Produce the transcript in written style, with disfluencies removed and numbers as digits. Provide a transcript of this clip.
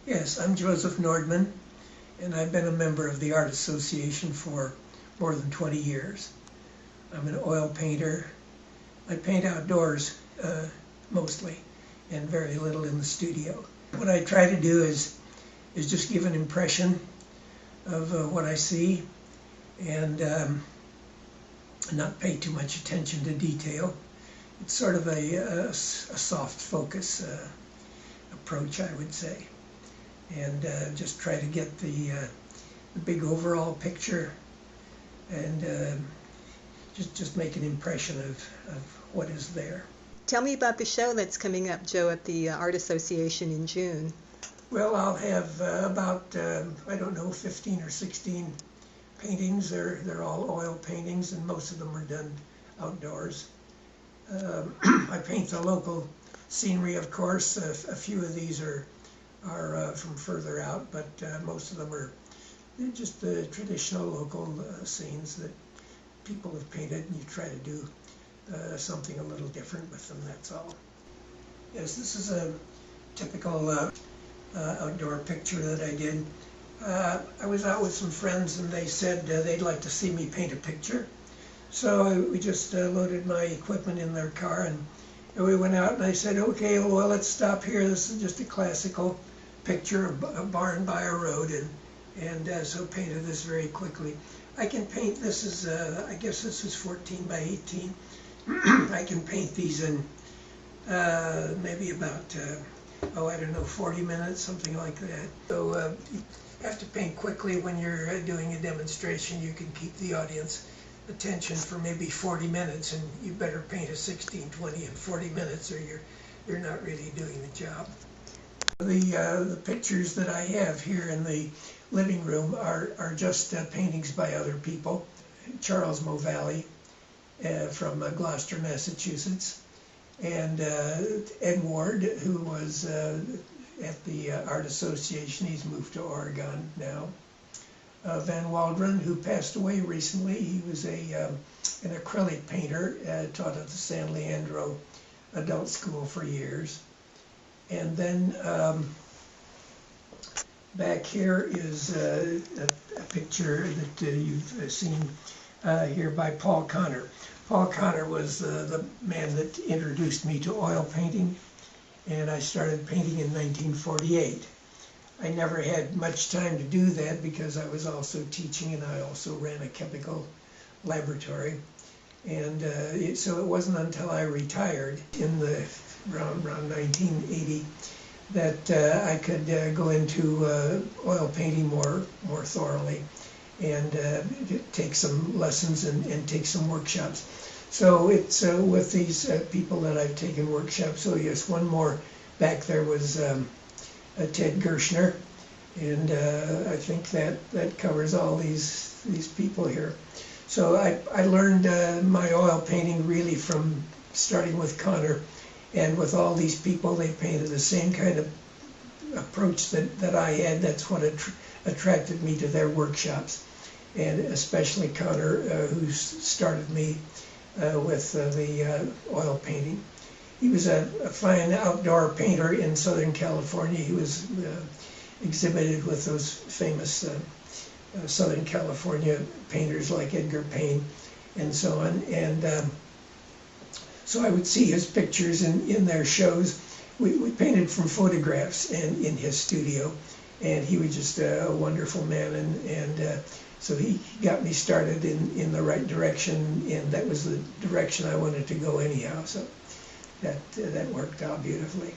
Yes, I'm Joseph Nordmann, and I've been a member of the Art Association for more than 20 years. I'm an oil painter. I paint outdoors mostly, and very little in the studio. What I try to do is just give an impression of what I see, and not pay too much attention to detail. It's sort of a soft focus approach, I would say, and just try to get the big overall picture, and just make an impression of what is there. Tell me about the show that's coming up, Joe, at the Art Association in June. Well, I'll have about, I don't know, 15 or 16 paintings. They're all oil paintings, and most of them are done outdoors. I paint the local scenery, of course. A few of these are from further out, but most of them are just the traditional local scenes that people have painted, and you try to do something a little different with them, that's all. Yes, this is a typical outdoor picture that I did. I was out with some friends, and they said they'd like to see me paint a picture. So we just loaded my equipment in their car, and we went out, and I said, okay, well, let's stop here. This is just a classical picture of a barn by a road, and so painted this very quickly. I can paint, this is, I guess this is 14 by 18. I can paint these in maybe about, I don't know, 40 minutes, something like that. So you have to paint quickly when you're doing a demonstration. You can keep the audience attention for maybe 40 minutes, and you better paint a 16, 20, and 40 minutes, or you're not really doing the job. The pictures that I have here in the living room are just paintings by other people. Charles Movalli from Gloucester, Massachusetts, and Ed Ward, who was at the Art Association. He's moved to Oregon now. Van Waldron, who passed away recently. He was an acrylic painter, taught at the San Leandro Adult School for years. And then back here is a picture that you've seen here by Paul Connor. Paul Connor was the man that introduced me to oil painting, and I started painting in 1948. I never had much time to do that because I was also teaching, and I also ran a chemical laboratory. And so it wasn't until I retired in around 1980 that I could go into oil painting more thoroughly, and take some lessons and take some workshops. So it's with these people that I've taken workshops. So yes, one more back there was Ted Gershner, and I think that covers all these people here. So I learned my oil painting really from starting with Connor, and with all these people, they painted the same kind of approach that I had. That's what attracted me to their workshops, and especially Connor, who started me with the oil painting. He was a fine outdoor painter in Southern California. He was exhibited with those famous Southern California painters like Edgar Payne and so on. And so I would see his pictures in their shows. We painted from photographs and in his studio, and he was just a wonderful man, and so he got me started in the right direction, and that was the direction I wanted to go anyhow. So that worked out beautifully.